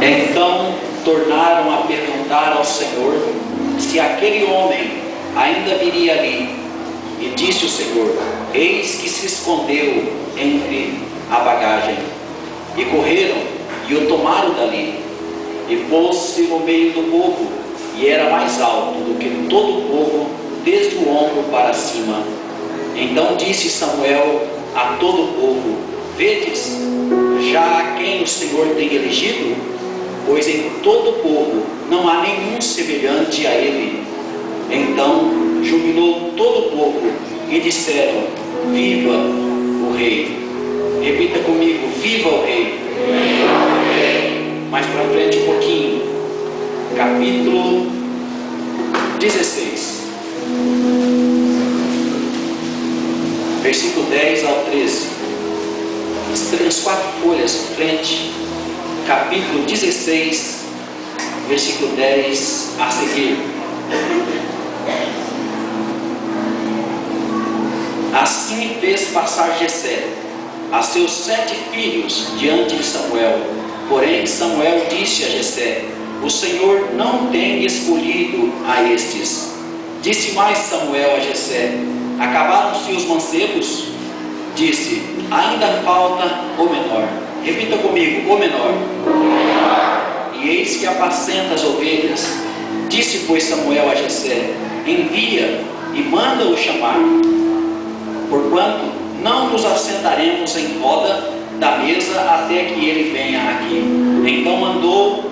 Então tornaram a perguntar ao Senhor se aquele homem ainda viria ali. E disse o Senhor: eis que se escondeu entre a bagagem. E correram e o tomaram dali. E pôs-se no meio do povo, e era mais alto do que todo o povo, desde o ombro para cima. Então disse Samuel a todo o povo: vedes já a quem o Senhor tem elegido? Pois em todo o povo não há nenhum semelhante a ele. Então jubilou todo o povo e disseram: viva o rei. Repita comigo: viva o rei. Viva o rei. Mais para frente um pouquinho, capítulo 16, versículo 10 ao 13. As 4 folhas em frente, capítulo 16, versículo 10 a seguir. Assim fez passar Jessé a seus 7 filhos diante de Samuel. Porém Samuel disse a Jessé: o Senhor não tem escolhido a estes. Disse mais Samuel a Jessé: acabaram-se os mancebos? Disse: ainda falta o menor. Repita comigo: o menor. E eis que apacenta as ovelhas. Disse pois Samuel a Jessé: envia e manda-o chamar, porquanto não nos assentaremos em roda da mesa até que ele venha aqui. Então mandou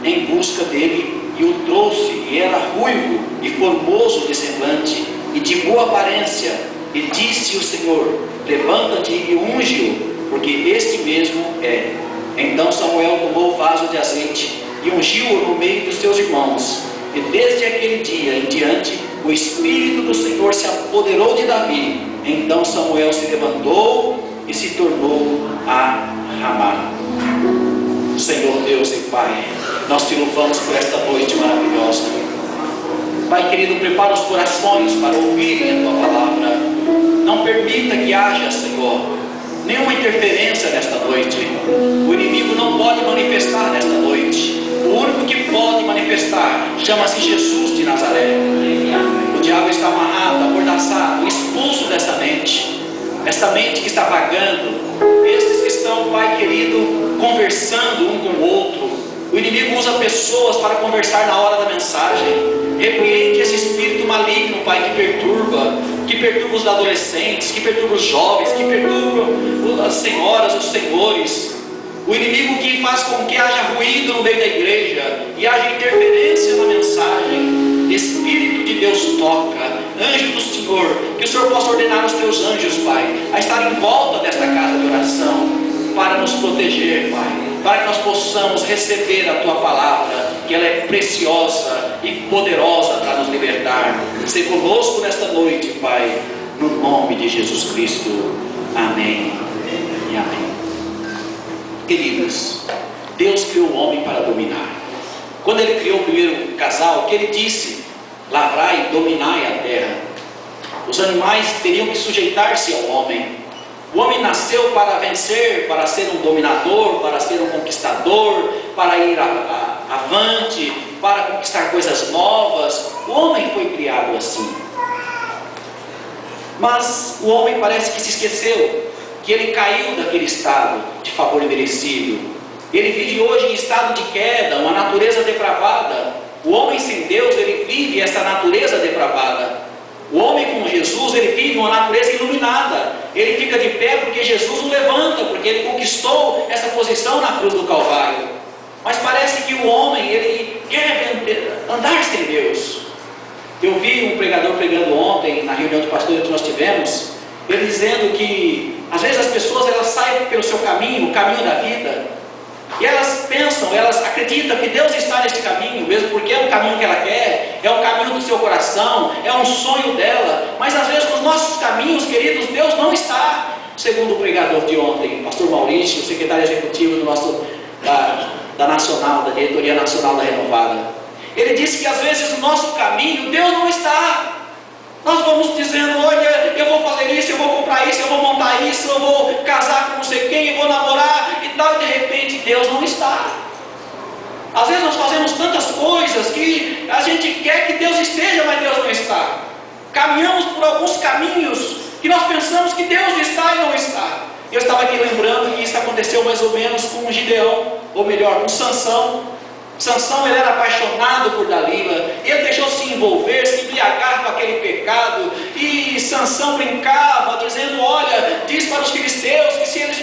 em busca dele e o trouxe, e era ruivo e formoso de semblante e de boa aparência. E disse o Senhor: levanta-te e unge-o, porque este mesmo é. Então Samuel tomou o vaso de azeite e ungiu-o no meio dos seus irmãos. E desde aquele dia em diante o Espírito do Senhor se apoderou de Davi. Então Samuel se levantou e se tornou a Ramá. Senhor Deus e Pai, nós te louvamos por esta noite maravilhosa. Pai querido, prepara os corações para ouvirem a Tua palavra. Não permita que haja, Senhor, nenhuma interferência nesta noite. O inimigo não pode manifestar nesta noite. O único que pode manifestar chama-se Jesus de Nazaré. O diabo está amarrado, amordaçado, expulso dessa mente. Esta mente que está vagando, estes que estão, Pai querido, conversando um com o outro. O inimigo usa pessoas para conversar na hora da mensagem. Repreende esse espírito maligno, Pai, que perturba os adolescentes, que perturba os jovens, que perturba as senhoras, os senhores. O inimigo que faz com que haja ruído no meio da igreja e haja interferência na mensagem. Espírito de Deus toca, anjo do Senhor, que o Senhor possa ordenar os teus anjos, Pai, a estar em volta desta casa de oração, para nos proteger, Pai, para que nós possamos receber a Tua palavra, que ela é preciosa e poderosa para nos libertar. Se conosco nesta noite, Pai, no nome de Jesus Cristo. Amém e amém. Queridos, Deus criou o homem para dominar. Quando Ele criou o primeiro casal, o que Ele disse? Lavrai e dominai a terra. Os animais teriam que sujeitar-se ao homem. O homem nasceu para vencer, para ser um dominador, para ser um conquistador, para ir avante, para conquistar coisas novas. O homem foi criado assim. Mas o homem parece que se esqueceu que ele caiu daquele estado de favor imerecido. Ele vive hoje em estado de queda, uma natureza depravada. O homem sem Deus, ele vive essa natureza depravada. O homem com Jesus, ele vive uma natureza iluminada. Ele fica de pé porque Jesus o levanta, porque ele conquistou essa posição na cruz do Calvário. Mas parece que o homem, ele quer andar sem Deus. Eu vi um pregador pregando ontem, na reunião de pastores que nós tivemos, ele dizendo que às vezes as pessoas, elas saem pelo seu caminho, o caminho da vida, e elas pensam, elas acreditam que Deus está neste caminho, mesmo porque é um caminho que ela quer, é um caminho do seu coração, é um sonho dela. Mas às vezes nos nossos caminhos, queridos, Deus não está. Segundo o pregador de ontem, pastor Maurício, secretário executivo do nosso, da Nacional, da Diretoria Nacional da Renovada, ele disse que às vezes no nosso caminho Deus não está. Nós vamos dizendo: olha, eu vou fazer isso, eu vou comprar isso, eu vou montar isso, eu vou casar com não sei quem, eu vou namorar e tal, e de repente Deus não está. circunstâncias que a gente quer que Deus esteja, mas Deus não está. Caminhamos por alguns caminhos que nós pensamos que Deus está e não está. Eu estava aqui lembrando que isso aconteceu mais ou menos com Gideão, ou melhor, com Sansão. Sansão, ele era apaixonado por Dalila, ele deixou se envolver, se embriagar com aquele pecado, e Sansão brincava, dizendo: olha, diz para os filisteus que se eles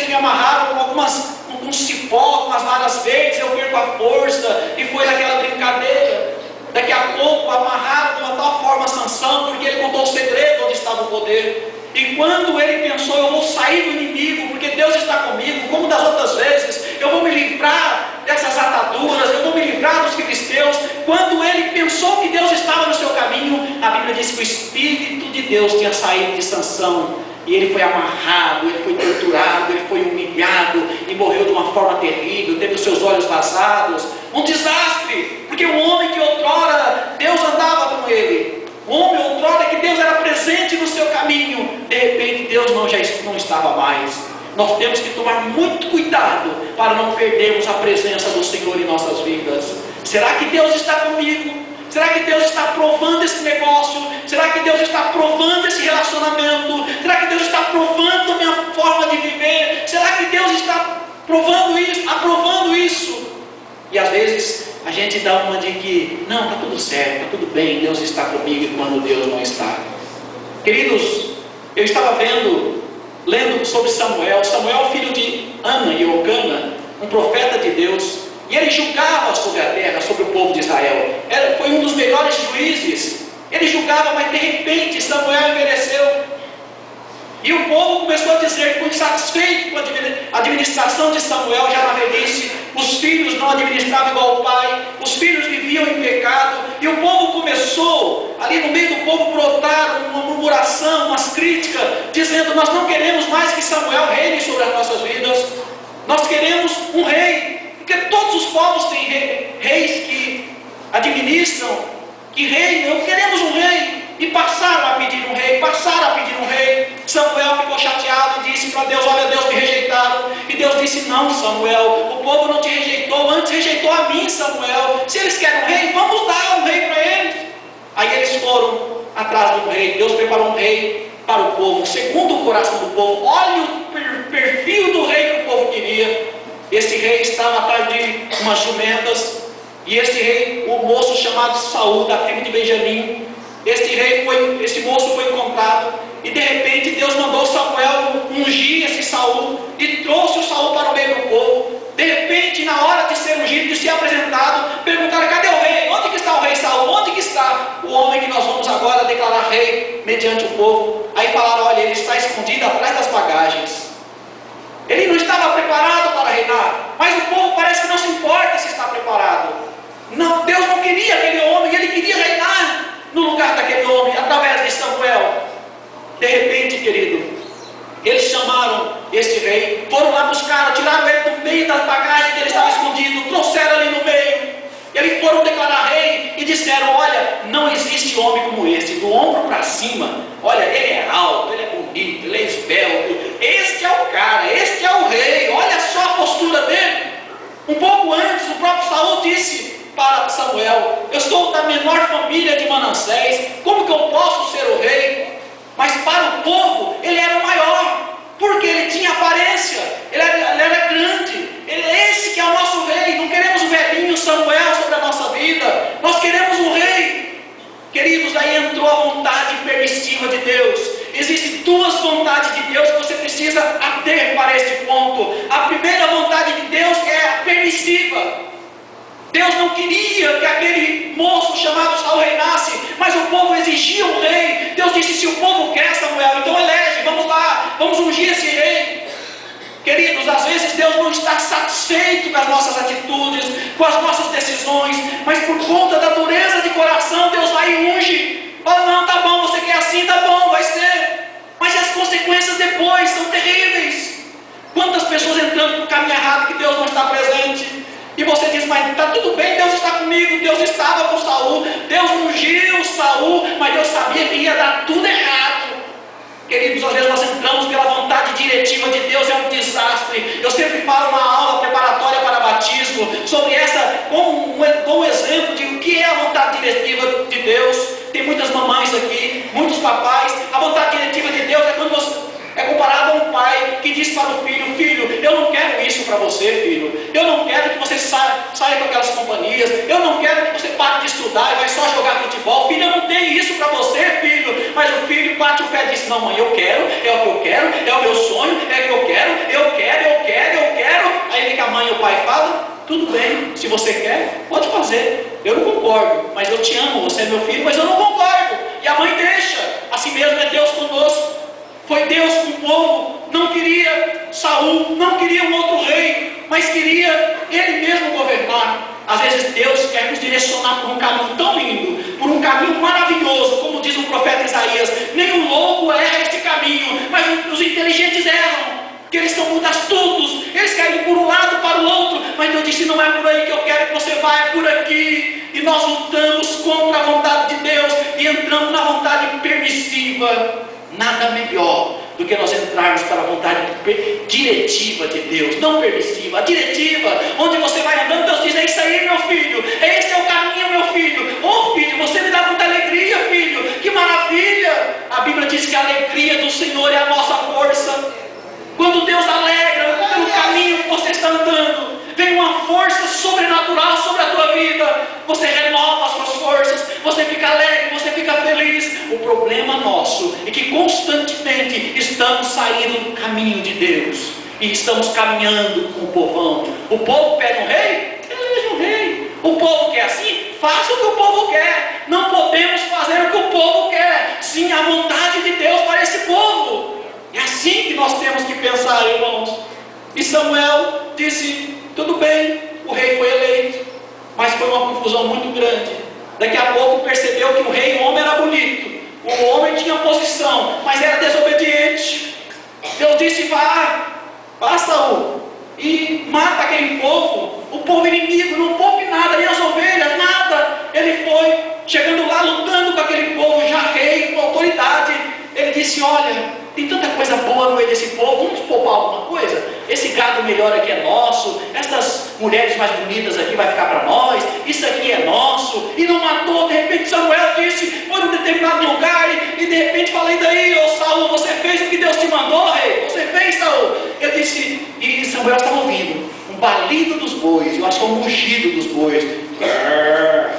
me amarraram com um cipó, com as varas verdes, eu perco a força. E foi naquela brincadeira. Daqui a pouco amarraram de uma tal forma Sansão, porque ele contou o segredo onde estava o poder. E quando ele pensou: eu vou sair do inimigo, porque Deus está comigo, como das outras vezes, eu vou me livrar dessas ataduras, eu vou me livrar dos filisteus. Quando ele pensou que Deus estava no seu caminho, a Bíblia diz que o Espírito de Deus tinha saído de Sansão, e ele foi amarrado, ele foi torturado, ele foi humilhado, e morreu de uma forma terrível, teve os seus olhos vazados, um desastre, porque o homem que outrora Deus andava com ele, o homem outrora que Deus era presente no seu caminho, de repente Deus não estava mais. Nós temos que tomar muito cuidado para não perdermos a presença do Senhor em nossas vidas. Será que Deus está comigo? Será que Deus está aprovando esse negócio? Será que Deus está aprovando esse relacionamento? Será que Deus está aprovando a minha forma de viver? Será que Deus está aprovando isso? E às vezes a gente dá uma de que, não, está tudo certo, está tudo bem, Deus está comigo, quando Deus não está. Queridos, eu estava lendo sobre Samuel, filho de Ana e Eucana, um profeta de Deus, e ele julgava sobre a terra, sobre o povo de Israel. Foi um dos melhores juízes. Ele julgava, mas de repente Samuel envelheceu. E o povo começou a dizer que foi insatisfeito com a administração de Samuel já na velhice. Os filhos não administravam igual o pai, os filhos viviam em pecado, e o povo começou, ali no meio do povo, brotar uma murmuração, umas críticas, dizendo: nós não queremos mais que Samuel reine sobre as nossas vidas, nós queremos um rei, porque todos os povos têm reis que administram, que reinam. Queremos um rei. E passaram a pedir um rei, Samuel ficou chateado e disse para Deus: olha, Deus, me rejeitaram. E Deus disse: não, Samuel, o povo não te rejeitou, antes rejeitou a mim, Samuel. Se eles querem um rei, vamos dar um rei para eles. Aí eles foram atrás de um rei. Deus preparou um rei para o povo, segundo o coração do povo. Olha o perfil do rei que o povo queria. Este rei estava atrás de umas jumentas, e este rei, o moço chamado Saul, da tribo de Benjamim, esse moço foi encontrado, e de repente Deus mandou Samuel ungir esse Saul, e trouxe o Saul para o meio do povo. De repente, na hora de ser ungido, de ser apresentado, perguntaram: cadê o rei? Onde que está o rei Saul? Onde que está o homem que nós vamos agora declarar rei mediante o povo? Aí falaram: olha, ele está escondido atrás das bagagens. Ele não estava preparado para reinar, mas o povo parece que não se importa se está preparado. Não, Deus não queria aquele homem, ele queria reinar no lugar daquele homem, através de Samuel. De repente, querido, eles chamaram este rei, foram lá buscar, tiraram ele do meio das bagagens que ele estava escondido, trouxeram ele no meio. Eles foram declarar rei e disseram: olha, não existe homem como esse, do ombro para cima. Olha, ele é alto, ele é bonito, ele é esbelto. Este é o cara, este é o rei. Olha só a postura dele. Um pouco antes, o próprio Saul disse para Samuel: eu sou da menor família de Manassés, como que eu posso ser o rei? Mas para o povo ele era o maior, porque ele tinha aparência, ele era grande. Esse que é o nosso rei. Não queremos o velhinho Samuel sobre a nossa vida, nós queremos um rei. Queridos, aí entrou a vontade permissiva de Deus. Existem duas vontades de Deus que você precisa ater para este ponto. A primeira vontade de Deus é a permissiva. Deus não queria que aquele moço chamado Saul reinasse, mas o povo exigia um rei. Deus disse: se o povo quer, Samuel, então elege, vamos lá, vamos ungir esse rei. Queridos, às vezes Deus não está satisfeito com as nossas atitudes, com as nossas decisões, mas por conta da dureza de coração, Deus vai e unge. Fala: não, tá bom, você quer assim, tá bom, vai ser. Mas as consequências depois são terríveis. Quantas pessoas entrando no caminho errado que Deus não está presente? E você diz: mas está tudo bem, Deus está comigo. Deus estava com Saul, Deus ungiu Saul, mas Deus sabia que ia dar tudo errado. Queridos, às vezes nós entramos pela vontade diretiva de Deus, é um desastre. Eu sempre falo na aula preparatória para batismo sobre essa, como um exemplo para você, filho. Eu não quero que você saia com aquelas companhias. Eu não quero que você pare de estudar e vai só jogar futebol. Filho, eu não tenho isso para você, filho. Mas o filho bate o pé e diz: não, mãe, eu quero, é o que eu quero, é o meu sonho, é o que eu quero, eu quero, eu quero, eu quero. Aí vem que a mãe e o pai falam: tudo bem, se você quer, pode fazer. Eu não concordo, mas eu te amo, você é meu filho, mas eu não concordo. E a mãe deixa. Assim mesmo é Deus conosco. Foi Deus com o povo. Não queria Saul, não queria um outro rei, mas queria Ele mesmo governar. Às vezes Deus quer nos direcionar por um caminho tão lindo, por um caminho maravilhoso, como diz o profeta Isaías: nem o louco erra este caminho, mas os inteligentes erram, porque eles são muito astutos, eles querem ir por um lado para o outro, mas Deus disse: não é por aí que eu quero que você vá, é por aqui. E nós lutamos contra a vontade de Deus e entramos na vontade permissiva. Nada melhor do que nós entrarmos para a vontade diretiva de Deus, não permissiva, a diretiva, onde você vai andando. Deus diz: é isso aí, meu filho, esse é o caminho, meu filho. Oh filho, você me dá muita alegria, filho, que maravilha. A Bíblia diz que a alegria do Senhor é a nossa força. Quando Deus alegra pelo caminho que você está andando, vem uma força sobrenatural sobre a tua vida. Você renova as suas forças, você fica alegre, você fica feliz. O problema nosso é que constantemente estamos saindo do caminho de Deus e estamos caminhando com o povão. O povo pede um rei, eleja um rei. O povo quer assim, faça o que o povo quer. Não podemos fazer o que o povo quer, sim a vontade de Deus para esse povo. É assim que nós temos que pensar, irmãos. E Samuel disse: tudo bem, o rei foi eleito, mas foi uma confusão muito grande. Daqui a pouco percebeu que o rei, o homem, era bonito, o homem tinha posição, mas era desobediente. Deus disse: vá Saul, e mata aquele povo, o povo inimigo, não poupe nada, nem as ovelhas, nada. Ele foi, chegando lá, lutando com aquele povo, já rei, com autoridade. Ele disse: olha, tem tanta coisa boa no meio desse povo, vamos poupar alguma coisa? Esse gado melhor aqui é nosso, estas mulheres mais bonitas aqui vai ficar para nós, isso aqui é nosso. E não matou. De repente Samuel disse, foi num determinado lugar e de repente fala: e daí, ô Saul, você fez o que Deus te mandou, rei? Você fez, Saul? Eu disse, e Samuel estava ouvindo um balido dos bois, eu acho que é um mugido dos bois.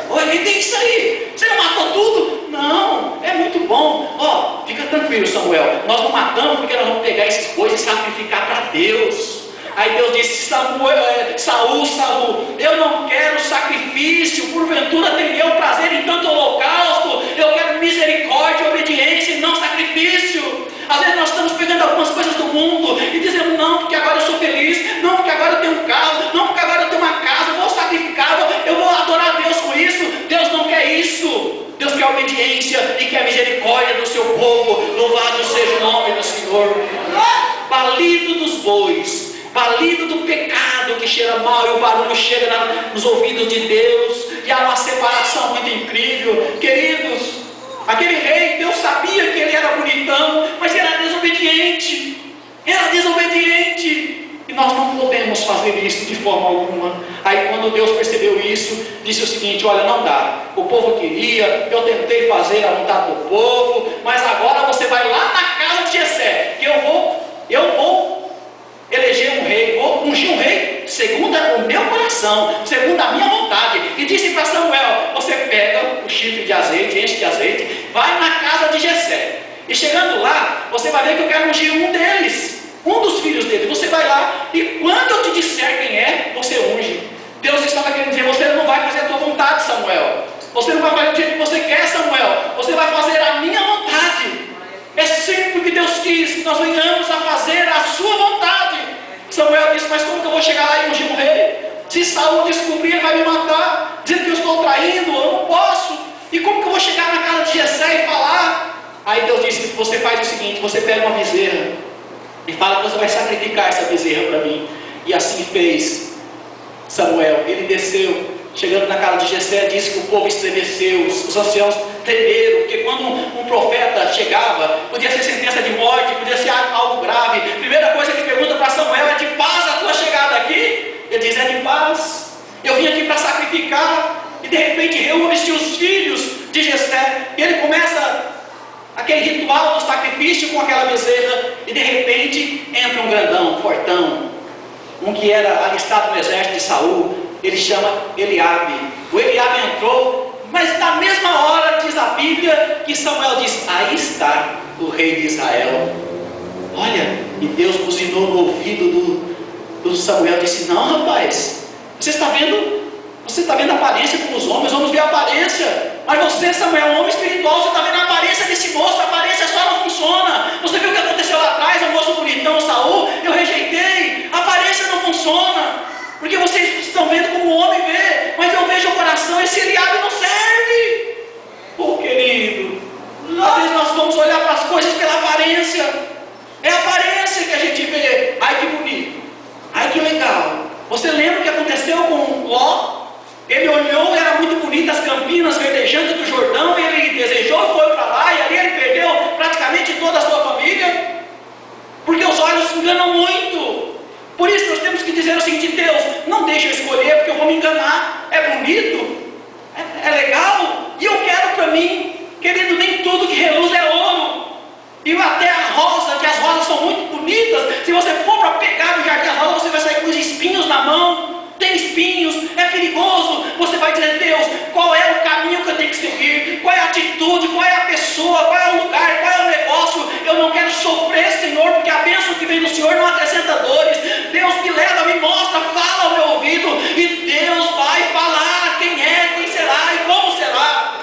Olha, que tem isso aí? Você não matou tudo? Não, é muito bom. Ó, fica tranquilo, Samuel, nós não matamos porque nós vamos pegar esses bois e sacrificar para Deus. Aí Deus disse: Saul, eu não quero sacrifício, porventura tem eu prazer em tanto holocausto. Eu quero misericórdia, obediência e não sacrifício. Às vezes nós estamos pegando algumas coisas do mundo e dizendo: não, porque agora eu sou feliz, não, porque agora eu tenho um carro, não, porque agora eu tenho uma casa, eu vou sacrificar, eu vou adorar a Deus com isso. Deus não quer isso. Deus quer obediência e quer misericórdia do seu povo. Louvado seja o nome do Senhor. Balido dos bois, balido do pecado que cheira mal, e o barulho chega nos ouvidos de Deus, e há uma separação muito incrível. Queridos, aquele rei, Deus sabia que ele era bonitão, mas era desobediente. E nós não podemos fazer isso de forma alguma. Aí quando Deus percebeu isso, disse o seguinte: olha, não dá, o povo queria, eu tentei fazer a vontade do povo, mas agora você vai lá na casa de Jessé, que eu vou eleger um rei, vou ungir um rei segundo o meu coração, segundo a minha vontade. E disse para Samuel: você pega o chifre de azeite, enche de azeite, vai na casa de Jessé, e chegando lá, você vai ver que eu quero ungir um deles, um dos filhos dele. Você vai lá e quando eu te disser quem é, você unge. Deus estava querendo dizer: você não vai fazer a tua vontade, Samuel. Você não vai fazer do jeito que você quer, Samuel. Você vai fazer a minha vontade. É sempre o que Deus quis, que nós venhamos a fazer a sua vontade. Samuel disse: mas como que eu vou chegar lá e ungir um rei? Se Saul descobrir, ele vai me matar, dizendo que eu estou traindo, eu não posso. E como que eu vou chegar na casa de Jessé e falar? Aí Deus disse: você faz o seguinte, você pega uma bezerra e fala que você vai sacrificar essa bezerra para mim. E assim fez Samuel. Ele desceu, chegando na casa de Jessé, disse que o povo estremeceu, os anciãos tremeram, porque quando um profeta chegava, podia ser sentença de morte, podia ser algo grave. Primeira coisa que ele pergunta para Samuel: é de paz a tua chegada aqui? Ele diz: é de paz, eu vim aqui para sacrificar. E de repente reúne-se os filhos de Jessé, e ele começa aquele ritual do sacrifício com aquela bezerra, e de repente entra um grandão, fortão, um que era alistado no exército de Saul, ele chama Eliabe. O Eliabe entrou, mas na mesma hora diz a Bíblia que Samuel diz: aí está o rei de Israel. Olha, e Deus buzinou no ouvido do Samuel, disse: não, rapaz, você está vendo a aparência como os homens vê a aparência, mas você, Samuel, um homem espiritual, você está vendo a aparência desse moço, a aparência só não funciona. Você viu o que aconteceu lá atrás, o moço bonitão, Saul, eu rejeitei, a aparência não funciona, porque vocês estão vendo como o homem vê, mas eu vejo o coração, esse Eliabe não serve. Oh, querido, às vezes nós vamos olhar para as coisas pela aparência, é a aparência que a gente vê. Ai que bonito, ai que legal. Você lembra o que aconteceu com Ló? Ele olhou, era muito bonito as campinas verdejantes do Jordão, e ele desejou e foi para lá, e ali ele perdeu praticamente toda a sua família, porque os olhos se enganam muito. Por isso nós temos que dizer o seguinte: Deus, não deixa eu escolher, porque eu vou me enganar. É bonito, é legal, e eu quero para mim. Querido, nem tudo que reluz é ouro, e até a rosa, que as rosas são muito bonitas, se você for para pegar no jardim da rosa, você vai sair com os espinhos na mão. Tem espinhos, é perigoso. Você vai dizer: Deus, qual é o caminho que eu tenho que seguir? Qual é a atitude? Qual é a pessoa? Qual é o lugar? Qual é o negócio? Eu não quero sofrer, Senhor, porque a bênção que vem do Senhor não acrescenta dores. Deus me leva, me mostra, fala ao meu ouvido, e Deus vai falar quem é, quem será e como será.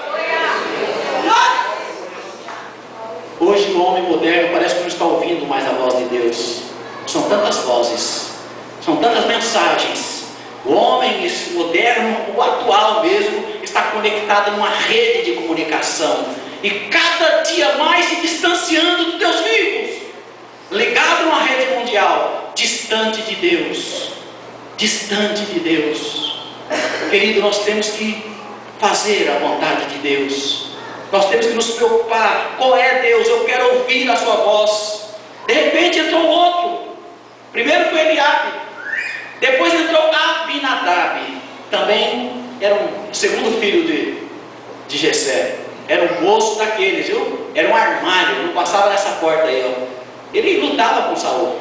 Hoje o homem moderno parece que não está ouvindo mais a voz de Deus. São tantas vozes, são tantas mensagens. O homem moderno, o atual mesmo, está conectado numa rede de comunicação, e cada dia mais se distanciando dos Deus vivos, ligado numa rede mundial, distante de Deus, distante de Deus. Querido, nós temos que fazer a vontade de Deus, nós temos que nos preocupar. Qual é Deus? Eu quero ouvir a sua voz. De repente entrou outro, primeiro foi Eliabe, depois entrou Abinadab, também era um segundo filho de Jessé, era um moço daqueles, viu? Era um armário, não passava nessa porta aí, ó. Ele lutava com Saul,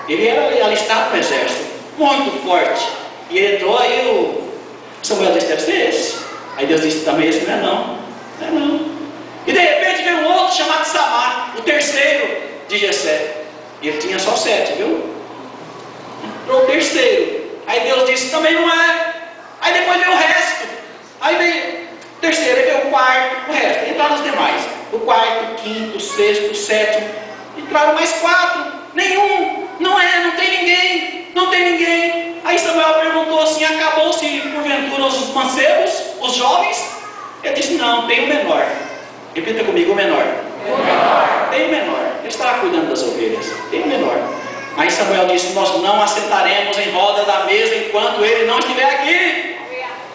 ele era alistado no exército, muito forte, e ele entrou, aí o Samuel disse: deve ser esse. Aí Deus disse: também esse não é não. E de repente veio um outro chamado Samar, o terceiro de Jessé, e ele tinha só 7, viu? Entrou o terceiro, aí Deus disse: também não é. Aí depois veio o resto, aí veio o terceiro, aí veio o quarto, o resto, entraram os demais, o quarto, o quinto, o sexto, o sétimo, entraram mais 4, nenhum, não tem ninguém. Aí Samuel perguntou assim: acabou-se porventura os mancebos, os jovens? Ele disse: não, tem o menor. Repita comigo: o menor. Tem o menor, ele estava cuidando das ovelhas, tem o menor. Aí Samuel disse: nós não assentaremos em roda da mesa enquanto ele não estiver aqui.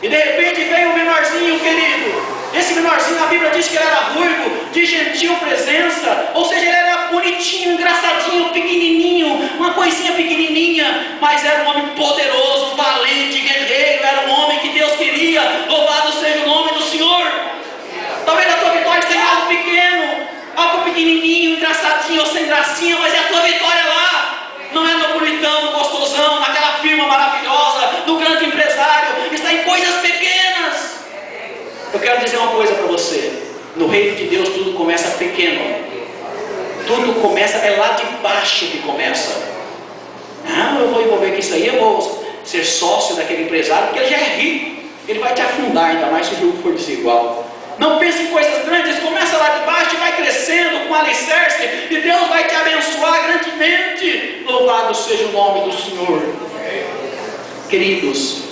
E de repente veio o menorzinho, querido. Esse menorzinho, a Bíblia diz que ele era ruivo, de gentil presença, ou seja, ele era bonitinho, engraçadinho, pequenininho, uma coisinha pequenininha, mas era um homem poderoso, valente, guerreiro, era um homem que Deus queria. Louvado seja o nome do Senhor. Talvez a tua vitória tenha algo pequeno, algo pequenininho, engraçadinho ou sem gracinha, mas é a tua vitória lá. Não é no bonitão, no gostosão, naquela firma maravilhosa, no grande empresário. Está em coisas pequenas. Eu quero dizer uma coisa para você: no reino de Deus tudo começa pequeno. Tudo começa, é lá de baixo que começa. Não, eu vou envolver com isso aí, eu vou ser sócio daquele empresário, porque ele já é rico. Ele vai te afundar, ainda mais se o jogo for desigual. Não pense em coisas grandes, começa lá de baixo e vai crescendo com alicerce, e Deus vai te abençoar grandemente. Louvado seja o nome do Senhor. Queridos,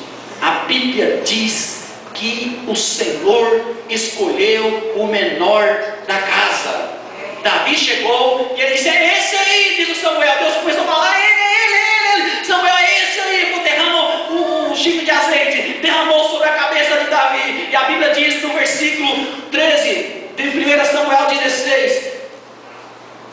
a Bíblia diz que o Senhor escolheu o menor da casa. Davi chegou e ele disse: é esse aí, diz o Samuel. Deus começou a falar: ele. Samuel, é esse aí. Derramou um chifre de azeite, derramou sobre a cabeça de Davi. E a Bíblia diz no versículo 13 de 1 Samuel 16: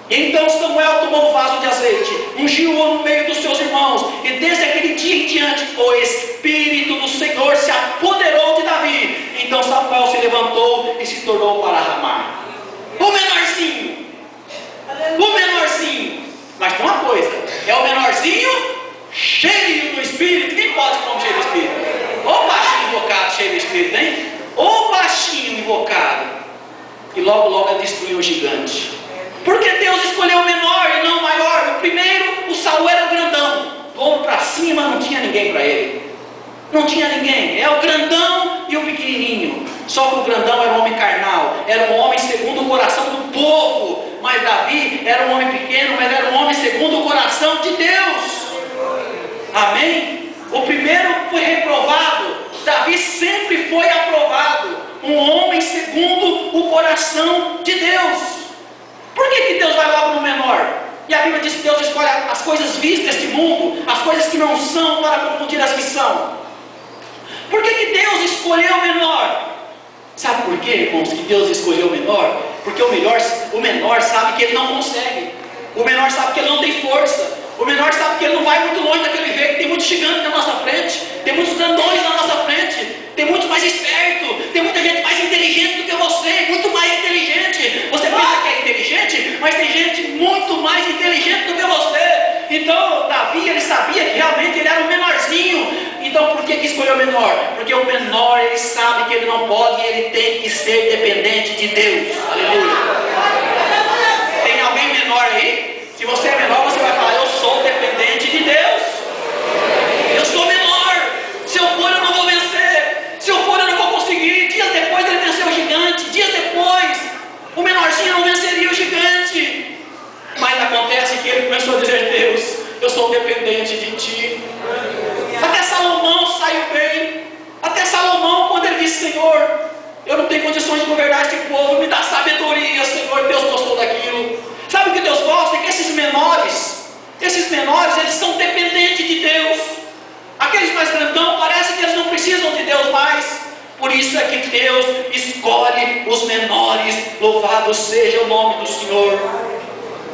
então Samuel tomou um vaso de azeite, ungiu-o no meio dos seus irmãos, e desde aquele dia em diante o Espírito do Senhor se apoderou de Davi. Então Samuel se levantou e se tornou para Ramá. O menorzinho, mas tem uma coisa: é o menorzinho cheio espírito, hein? Ô baixinho invocado. E logo, logo ele destruiu o gigante. Porque Deus escolheu o menor e não o maior. O primeiro, o Saul era o grandão. Do ombro para cima não tinha ninguém para ele. Não tinha ninguém. É o grandão e o pequenininho. Só que o grandão era um homem carnal. Era um homem segundo o coração do povo. Mas Davi era um homem pequeno, mas era um homem segundo o coração de Deus. Amém? O primeiro foi reprovado. Davi sempre foi aprovado. Um homem segundo o coração de Deus. Por que Deus vai logo no menor? E a Bíblia diz que Deus escolhe as coisas vistas deste mundo, as coisas que não são, para confundir as que são. Por que Deus escolheu o menor? Sabe por quê, irmãos, que Deus escolheu o menor? Porque o menor sabe que ele não consegue. O menor sabe que ele não tem força. O menor sabe que ele não vai muito longe daquele jeito. Tem muitos gigantes na nossa frente. Tem muitos grandões na nossa frente. Tem muitos mais espertos. Tem muita gente mais inteligente do que você. Muito mais inteligente. Você pensa que é inteligente, mas tem gente muito mais inteligente do que você. Então Davi, ele sabia que realmente ele era o menorzinho. Então por que escolheu o menor? Porque o menor, ele sabe que ele não pode e ele tem que ser dependente de Deus. Aleluia. Tem alguém menor aí? Se você é menor, você vai falar: eu sou dependente de Deus. Eu sou menor. Se eu for, eu não vou vencer. Se eu for, eu não vou conseguir. Dias depois ele venceu o gigante. Dias depois, o menorzinho não venceria o gigante. Mas acontece que ele começou a dizer: Deus, eu sou dependente de Ti. Até Salomão saiu bem. Até Salomão, quando ele disse: Senhor, eu não tenho condições de governar este povo, me dá sabedoria, Senhor. Deus gostou daquilo. Sabe o que Deus gosta? É que esses menores, eles são dependentes de Deus. Aqueles mais grandão, parece que eles não precisam de Deus mais. Por isso é que Deus escolhe os menores. Louvado seja o nome do Senhor.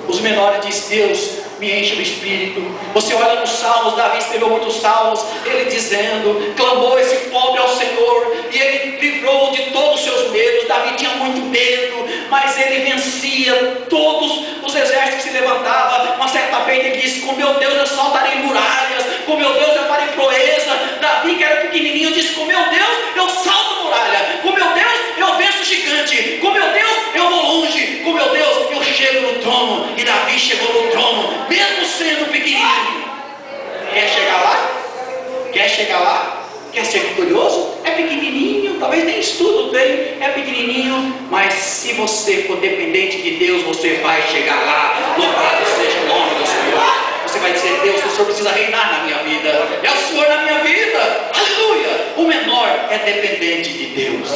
Os menores, diz Deus, me enche do Espírito. Você olha nos Salmos, Davi escreveu muitos Salmos, ele dizendo, clamou esse pobre ao Senhor, e ele livrou de todos os seus medos. Davi tinha muito medo, mas ele vencia todos os exércitos que se levantavam. Uma certa feita ele disse: com meu Deus eu saltarei muralhas, com meu Deus eu farei proeza. Davi, que era pequenininho, disse: com meu Deus eu salto muralha, com meu Deus eu venço o gigante, com meu Deus eu vou longe, com meu Deus eu chego no trono. E Davi chegou no trono, mesmo sendo pequenininho. Quer chegar lá? Quer chegar lá? Quer ser vitorioso? É pequenininho, talvez nem estudo tem, é pequenininho, mas se você for dependente de Deus, você vai chegar lá. Louvado seja o nome do Senhor. Você vai dizer: Deus, o Senhor precisa reinar na minha vida, é o Senhor na minha vida, aleluia. O menor é dependente de Deus.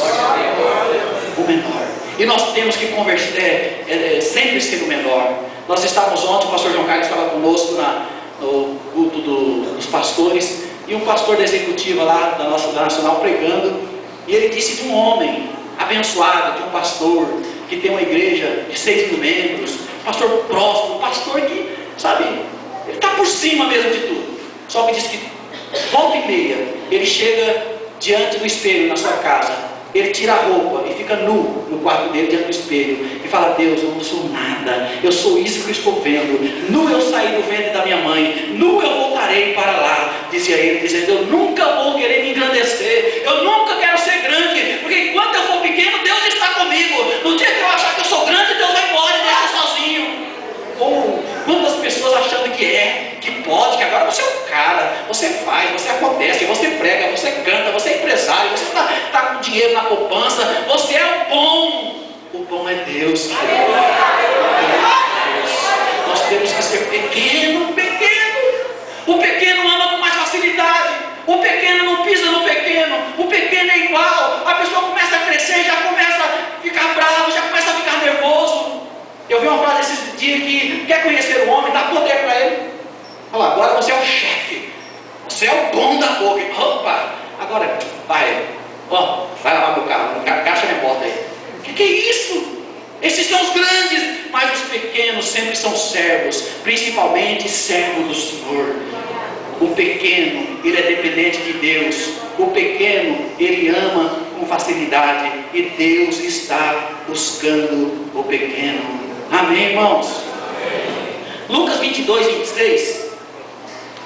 O menor. E nós temos que sempre ser o menor. Nós estávamos ontem, o pastor João Carlos estava conosco no culto dos pastores, e um pastor da executiva lá da Nacional pregando, e ele disse de um homem abençoado, de um pastor que tem uma igreja de 6.000 membros, pastor próspero, pastor que, sabe, ele está por cima mesmo de tudo. Só que diz que volta e meia ele chega diante do espelho na sua casa, ele tira a roupa e fica nu no quarto dele diante do espelho e fala: Deus, eu não sou nada, eu sou isso que eu estou vendo. Nu eu saí do ventre da minha mãe, nu eu voltarei para lá, dizia ele, dizendo: eu nunca vou querer me engrandecer, eu nunca quero ser grande, porque enquanto eu for pequeno, Deus está comigo. No dia que eu achar que eu sou grande, Deus vai embora e deixa sozinho. Ou quantas pessoas achando que pode, que agora você é o cara, você faz, você acontece, você prega, você canta, você é empresário, você está com dinheiro na poupança, você é o bom. O bom é Deus. Nós temos que ser pequeno. O pequeno ama com mais facilidade. O pequeno não pisa no pequeno. O pequeno é igual. A pessoa começa a crescer, já começa a ficar bravo, já começa a ficar nervoso. Eu vi uma frase esses dias que quer conhecer o homem, dá poder para ele. Olha lá, agora você é o chefe, você é o dono da boca. Opa, agora vai lavar meu carro, caixa minha porta aí. O que é isso? Esses são os grandes, mas os pequenos sempre são servos, principalmente servo do Senhor. O pequeno, ele é dependente de Deus. O pequeno, ele ama com facilidade, e Deus está buscando o pequeno. Amém, irmãos? Lucas 22, 26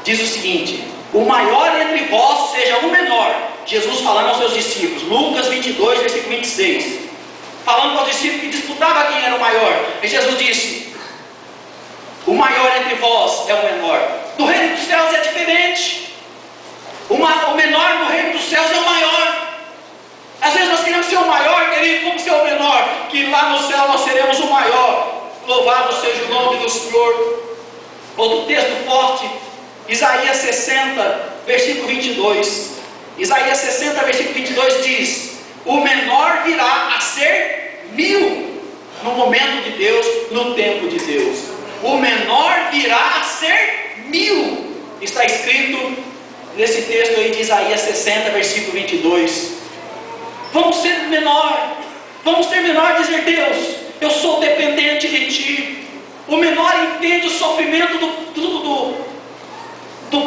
diz o seguinte: o maior entre vós seja o menor, Jesus falando aos seus discípulos, Lucas 22, versículo 26, falando aos discípulos que disputavam quem era o maior. E Jesus disse: o maior entre vós é o menor. No reino dos céus é diferente. O menor no reino dos céus é o maior. Às vezes nós queremos ser o maior, querido, como ser o menor, que lá no céu nós seremos o maior. Louvado seja o nome do Senhor. Outro texto forte, Isaías 60, versículo 22. Isaías 60, versículo 22 diz: o menor virá a ser 1000 no momento de Deus, no tempo de Deus. O menor virá a ser 1000. Está escrito nesse texto aí de Isaías 60, versículo 22. Vamos ser menor. Vamos ser menor, dizer: Deus, eu sou dependente de Ti. O menor entende o sofrimento do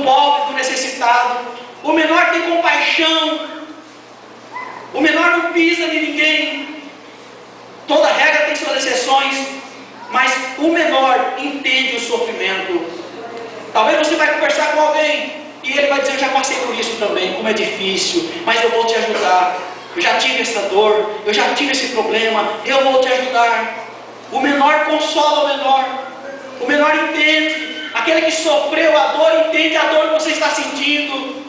pobre, do necessitado. O menor tem compaixão. O menor não pisa de ninguém. Toda regra tem suas exceções, mas o menor entende o sofrimento. Talvez você vai conversar com alguém e ele vai dizer: eu já passei por isso também, como é difícil, mas eu vou te ajudar. Eu já tive essa dor, eu já tive esse problema, eu vou te ajudar. O menor consola o menor. O menor entende. Aquele que sofreu a dor entende a dor que você está sentindo.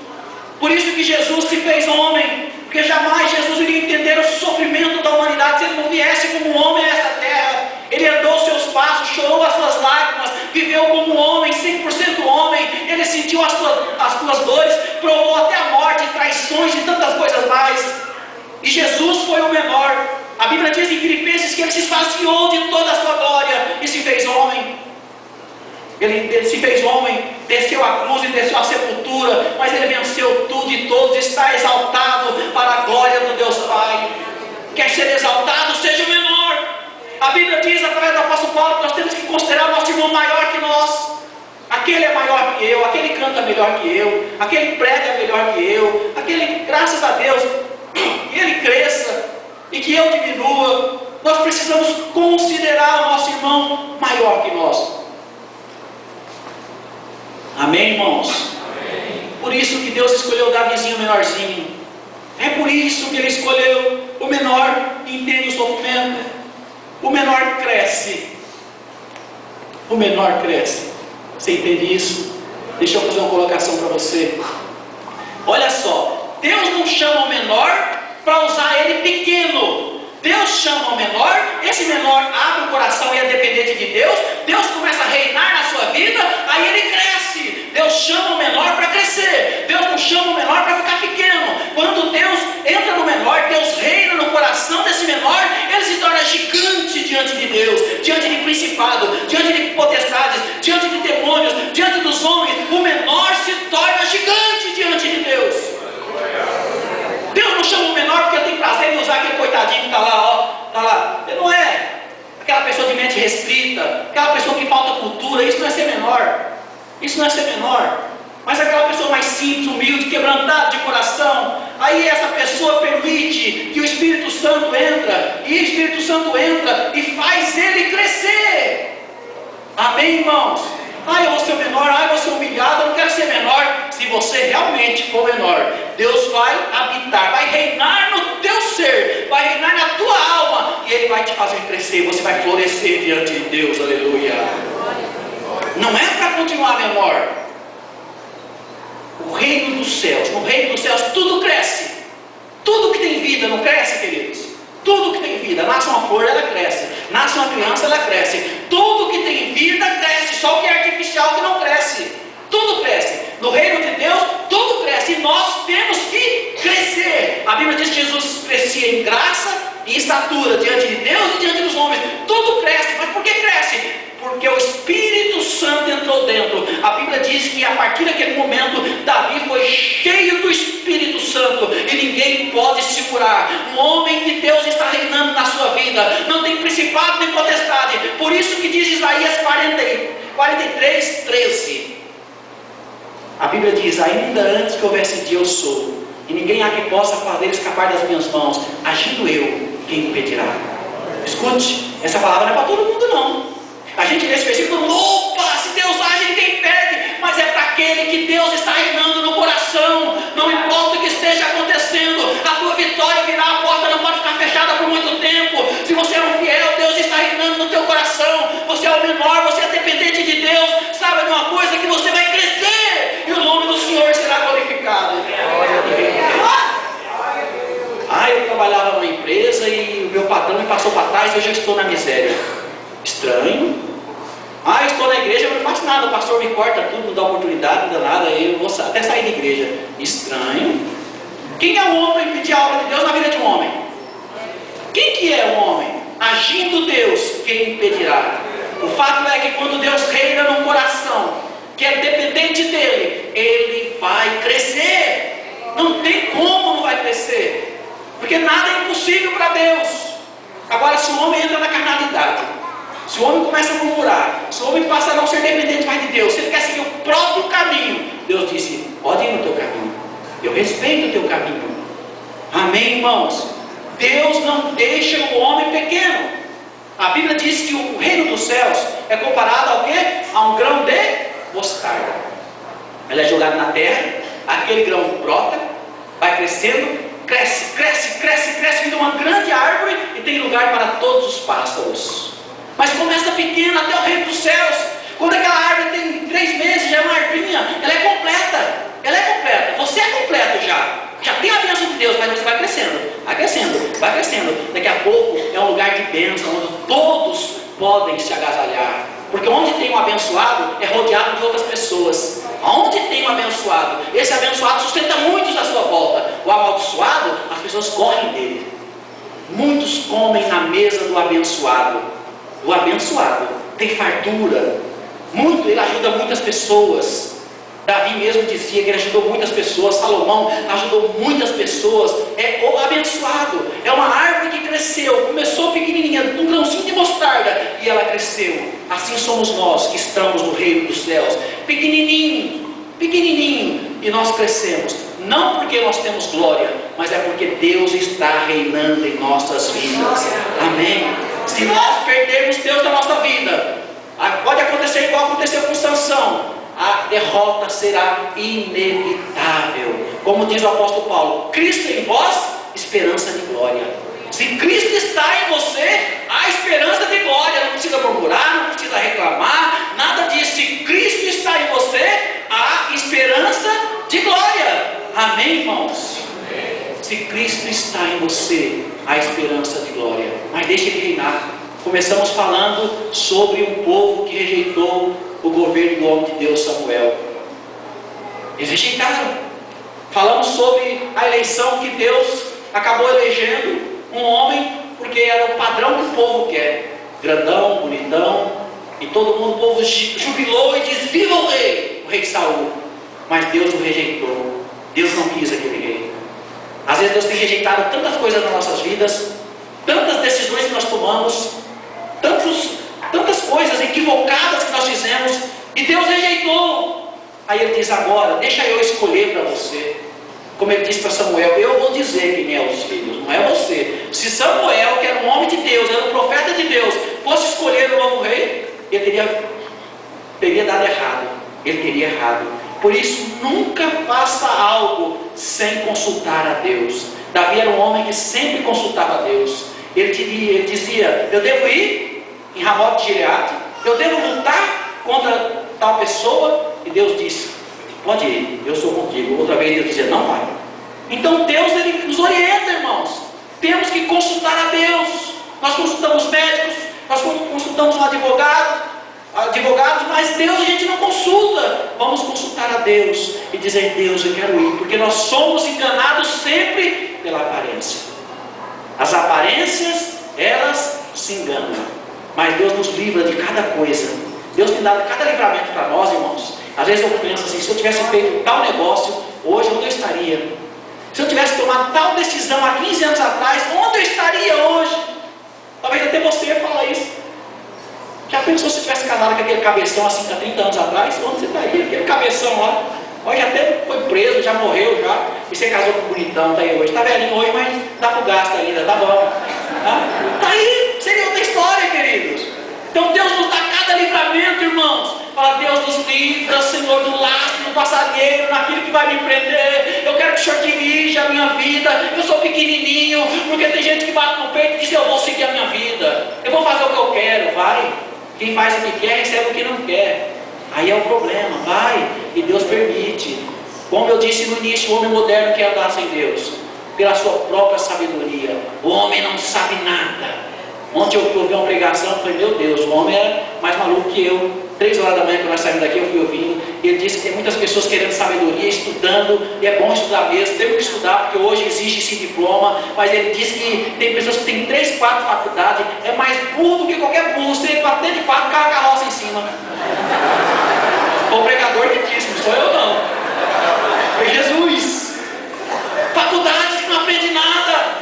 Por isso que Jesus se fez homem, porque jamais Jesus iria entender o sofrimento da humanidade se ele não viesse como homem a esta terra. Ele andou seus passos, chorou as suas lágrimas, viveu como homem, 100% homem. Ele sentiu as tuas dores, provou até a morte, traições e tantas coisas mais. E Jesus foi o menor. A Bíblia diz em Filipenses que ele se esvaziou de toda a sua glória e se fez homem. Ele se fez homem, desceu a cruz e desceu a sepultura, mas ele venceu tudo e todos, está exaltado para a glória do Deus Pai. Quer ser exaltado? Seja o menor. A Bíblia diz através do apóstolo Paulo que nós temos que considerar o nosso irmão maior que nós. Aquele é maior que eu, aquele canta melhor que eu, aquele prega melhor que eu, aquele, graças a Deus, que ele cresça e que eu diminua. Nós precisamos considerar o nosso irmão maior que nós. Amém, irmãos? Amém. Por isso que Deus escolheu o Davizinho menorzinho. É por isso que Ele escolheu o menor, entende o sofrimento. O menor cresce. O menor cresce. Você entende isso? Deixa eu fazer uma colocação para você. Olha só, Deus não chama o menor para usar ele pequeno. Deus chama o menor, esse menor abre o coração e é dependente de Deus. Deus começa a reinar na sua vida, aí ele cresce. Deus chama o menor para crescer. Deus não chama o menor para ficar pequeno. Quando Deus entra no menor, Deus reina no coração desse menor, ele se torna gigante diante de Deus, diante de principado, diante de potestades, diante de demônios, diante dos homens. O menor se torna gigante diante de Deus. Deus não chama o menor porque tem prazer em usar aquele coitadinho que está lá, ó, está lá. Ele não é aquela pessoa de mente restrita, aquela pessoa que falta cultura. Isso não é ser menor. Isso não é ser menor. Mas aquela pessoa mais simples, humilde, quebrantada de coração, aí essa pessoa permite que o Espírito Santo entra, e o Espírito Santo entra e faz ele crescer. Amém, irmãos? Eu vou ser menor, eu vou ser humilhado, eu não quero ser menor. Se você realmente for menor, Deus vai habitar, vai reinar no teu ser, vai reinar na tua alma, e Ele vai te fazer crescer, você vai florescer diante de Deus, aleluia. Não é para continuar menor. O reino dos céus, no reino dos céus tudo cresce. Tudo que tem vida não cresce, queridos? Tudo que tem vida, nasce uma flor, ela cresce. Nasce uma criança, ela cresce. Tudo que tem vida cresce. Só o que é artificial que não cresce. Tudo cresce. No reino de Deus, tudo cresce. E nós temos que crescer. A Bíblia diz que Jesus crescia em graça e estatura diante de Deus e diante dos homens. Tudo cresce. Mas por que cresce? Porque o Espírito Santo entrou dentro. A Bíblia diz que a partir daquele momento Davi foi cheio do Espírito Santo e ninguém pode segurar. Um homem de Deus está reinando na sua vida, não tem principado nem potestade. Por isso que diz Isaías 43, 13. A Bíblia diz: ainda antes que houvesse dia eu sou, e ninguém há que possa fazer escapar das minhas mãos. Agindo eu, quem impedirá? Escute, essa palavra não é para todo mundo não. A gente lê esse versículo, opa, se Deus age, ninguém perde. Mas é para aquele que Deus está reinando no coração. Não importa o que esteja acontecendo. patrão me passou para trás e eu já estou na miséria. Estranho. Ah, eu estou na igreja, eu não faço nada, o pastor me corta tudo, não dá oportunidade, não dá nada, eu vou até sair da igreja. Estranho. Quem é o homem para impedir a obra de Deus na vida de um homem? Quem que é o homem? Agindo Deus, quem impedirá? O fato é que quando Deus reina num coração que é dependente dele, ele vai crescer. Não tem como não vai crescer, porque nada é impossível para Deus. Agora, se o homem entra na carnalidade, se o homem começa a murmurar, se o homem passa a não ser dependente mais de Deus, se ele quer seguir o próprio caminho, Deus disse: pode ir no teu caminho, eu respeito o teu caminho. Amém, irmãos? Deus não deixa o homem pequeno. A Bíblia diz que o reino dos céus é comparado ao quê? A um grão de mostarda. Ela é jogada na terra, aquele grão brota, vai crescendo, cresce, cresce, cresce, cresce, vira uma grande árvore e tem lugar para todos os pássaros. Mas começa pequena até o reino dos céus. Quando aquela árvore tem 3 meses, já é uma arvinha, ela é completa. Ela é completa, você é completo já. Já tem a bênção de Deus, mas você vai crescendo, vai crescendo, vai crescendo. Daqui a pouco é um lugar de bênção, onde todos podem se agasalhar. Porque onde tem um abençoado, é rodeado de outras pessoas. Onde tem um abençoado, esse abençoado sustenta muitos à sua volta. O amaldiçoado, as pessoas correm dele. Muitos comem na mesa do abençoado. O abençoado tem fartura. Muito, ele ajuda muitas pessoas. Davi mesmo dizia que ele ajudou muitas pessoas. Salomão ajudou muitas pessoas. É o abençoado. É uma árvore que cresceu. Começou pequenininha, um grãozinho de mostarda, e ela cresceu. Assim somos nós que estamos no reino dos céus. Pequenininho, pequenininho, e nós crescemos. Não porque nós temos glória, mas é porque Deus está reinando em nossas vidas. Amém? Se nós perdermos Deus na nossa vida, pode acontecer igual aconteceu com Sansão. A derrota será inevitável. Como diz o apóstolo Paulo: Cristo em vós, esperança de glória. Se Cristo está em você, há esperança de glória. Não precisa murmurar, não precisa reclamar, nada disso. Se Cristo está em você, há esperança de glória. Amém, irmãos? Se Cristo está em você, há esperança de glória. Mas deixa Ele reinar. Começamos falando sobre um povo que rejeitou o governo do homem de Deus, Samuel. Eles rejeitaram. Falamos sobre a eleição que Deus acabou elegendo um homem, porque era o padrão que o povo quer. Grandão, bonitão, e todo mundo, o povo jubilou e diz: viva o rei Saul. Mas Deus o rejeitou. Deus não quis aquele rei. Às vezes Deus tem rejeitado tantas coisas nas nossas vidas, tantas decisões que nós tomamos, tantas coisas equivocadas que nós fizemos, e Deus rejeitou. Aí Ele diz: agora, deixa eu escolher para você. Como Ele disse para Samuel: eu vou dizer quem é os filhos, não é você. Se Samuel, que era um homem de Deus, era um profeta de Deus, fosse escolher o novo rei, ele teria dado errado. Ele teria errado. Por isso, nunca faça algo sem consultar a Deus. Davi era um homem que sempre consultava a Deus. Ele dizia: eu devo ir em Ramote de Gileade, eu devo lutar contra tal pessoa. E Deus disse: pode ir, eu sou contigo. Outra vez Deus dizia: não vai. Então Deus, Ele nos orienta, irmãos. Temos que consultar a Deus. Nós consultamos médicos, nós consultamos um advogados, mas Deus a gente não consulta. Vamos consultar a Deus e dizer: Deus, eu quero ir, porque nós somos enganados sempre pela aparência. As aparências, elas se enganam, mas Deus nos livra de cada coisa. Deus tem dado cada livramento para nós, irmãos. Às vezes eu penso assim: se eu tivesse feito tal negócio, hoje onde eu estaria? Se eu tivesse tomado tal decisão há 15 anos atrás, onde eu estaria hoje? Talvez até você fala isso. Já pensou se eu tivesse casado com aquele cabeção assim há 30 anos atrás? Onde você estaria? Aquele cabeção lá, hoje até foi preso, já morreu já. E você casou com o bonitão, está aí hoje. Está velhinho hoje, mas dá para o gasto ainda, tá bom. Está aí, seria outra história, queridos. Então Deus nos dá cada livramento, irmãos. Fala: Deus nos livra, Senhor, do lastro, do passageiro, naquilo que vai me prender. Eu quero que o Senhor dirija a minha vida. Eu sou pequenininho, porque tem gente que bate no peito e diz: eu vou seguir a minha vida, eu vou fazer o que eu quero. Vai. Quem faz o que quer, recebe o que não quer. Aí é o problema. Vai, e Deus permite. Como eu disse no início, o homem moderno quer andar sem Deus. pela sua própria sabedoria. O homem não sabe nada. Ontem eu ouvi uma pregação, falei, meu Deus, o homem era mais maluco que eu. 3 horas da manhã que nós saímos daqui, eu fui ouvindo. Ele disse que tem muitas pessoas querendo sabedoria, estudando, e é bom estudar mesmo, temos que estudar, porque hoje existe esse diploma. Mas ele disse que tem pessoas que têm 3, 4 faculdades, é mais burro do que qualquer burro. Se ele bater de 4, cai a carroça em cima. O pregador me disse, não sou eu não. Foi Jesus. Faculdades que não aprendem nada.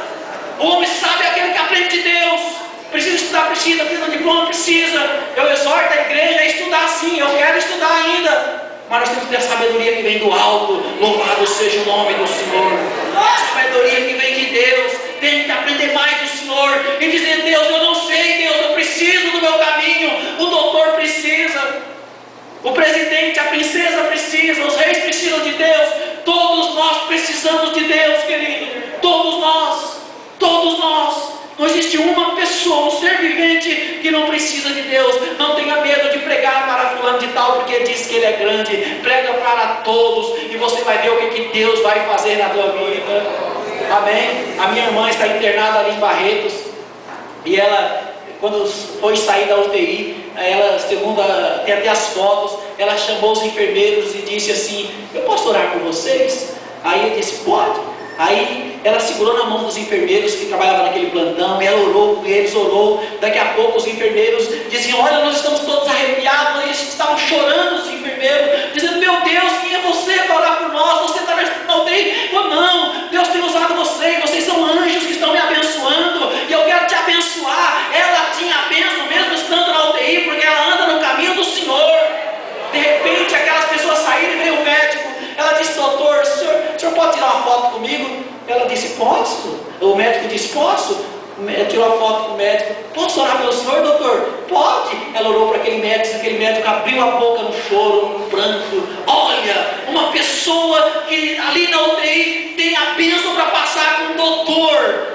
O homem sabe aquele que aprende de Deus. Precisa estudar, precisa um diploma, precisa. Eu exorto a igreja a estudar sim, eu quero estudar ainda. Mas nós temos que ter a sabedoria que vem do alto. Louvado seja o nome do Senhor. A sabedoria que vem de Deus. Tem que aprender mais do Senhor. E dizer, Deus, eu não sei, Deus, eu preciso do meu caminho. O doutor precisa. O presidente, a princesa precisa. Os reis precisam de Deus. Todos nós precisamos de Deus, querido. Todos nós. Todos nós. Não existe uma pessoa, um ser vivente que não precisa de Deus. Não tenha medo de pregar para fulano de tal, porque diz que ele é grande. Prega para todos e você vai ver o que Deus vai fazer na tua vida. Amém? A minha irmã está internada ali em Barretos. E ela, quando foi sair da UTI, ela, segundo tem até as fotos, ela chamou os enfermeiros e disse assim, eu posso orar por vocês? Aí ele disse, pode. Aí ela segurou na mão dos enfermeiros que trabalhavam naquele plantão, e ela orou com eles, orou. Daqui a pouco os enfermeiros diziam, olha, nós estamos todos arrepiados. Eles estavam chorando, os enfermeiros, dizendo, meu Deus, quem é você para orar por nós? Você está na UTI? Eu não, Deus tem usado vocês são anjos que estão me abençoando, e eu quero te abençoar. Ela tinha a bênção mesmo estando na UTI, porque ela anda no caminho do Senhor. De repente aquelas pessoas saíram e veio o médico. Ela disse, doutor, o senhor pode tirar uma foto comigo? Ela disse, posso. O médico disse, posso. Tirou a foto com o médico. Posso orar pelo senhor, doutor? Pode. Ela orou para aquele médico abriu a boca no choro, no pranto. Olha, uma pessoa que ali na UTI tem a bênção para passar com o doutor.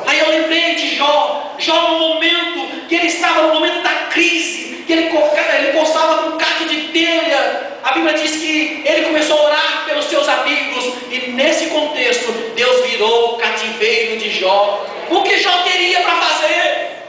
Aí eu lembrei de Jó no momento que ele estava no momento da crise, que ele coçava com um caco de telha. A Bíblia diz que ele começou a orar pelos seus amigos, e nesse contexto Deus virou o cativeiro de Jó. O que Jó teria para fazer?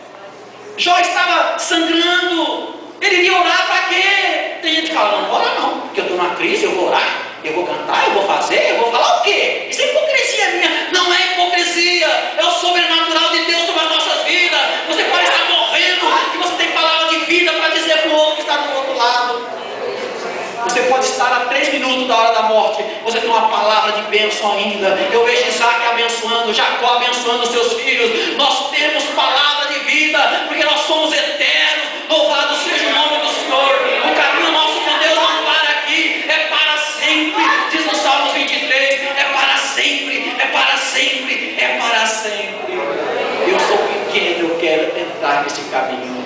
Jó estava sangrando. Ele iria orar para quê? Tem gente que fala, não vou orar não, porque eu estou numa crise, eu vou orar, eu vou cantar, eu vou fazer, eu vou falar o quê? Isso é hipocrisia minha. Não é hipocrisia, é o sobrenatural de Deus sobre as nossas vidas. Você pode estar morrendo e você tem palavra de vida para dizer para o outro que está do outro lado. Você pode estar a 3 minutos da hora da morte, você tem uma palavra de bênção ainda. Eu vejo Isaac abençoando, Jacó abençoando os seus filhos. Nós temos palavra de vida, porque nós somos eternos. Louvado seja o nome do Senhor. O caminho nosso com Deus não para aqui, é para sempre. Diz no Salmos 23, é para sempre, é para sempre, é para sempre. Eu sou pequeno, eu quero entrar nesse caminho.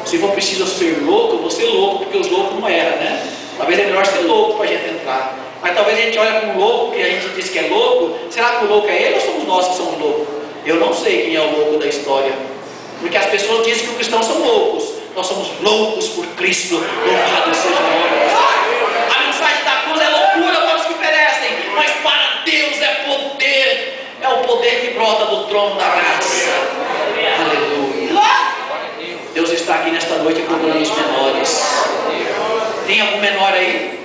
Se for preciso ser louco, eu vou ser louco, porque os loucos não erram, né? Talvez é melhor ser louco para a gente entrar. Mas talvez a gente olhe para um louco que a gente diz que é louco. Será que o louco é ele ou somos nós que somos loucos? Eu não sei quem é o louco da história, porque as pessoas dizem que os cristãos são loucos. Nós somos loucos por Cristo. Louvado seja o nome. A mensagem da cruz é loucura para os que perecem, mas para Deus é poder. É o poder que brota do trono da graça. Aleluia. Deus está aqui nesta noite procurando os menores. Tem algum menor aí?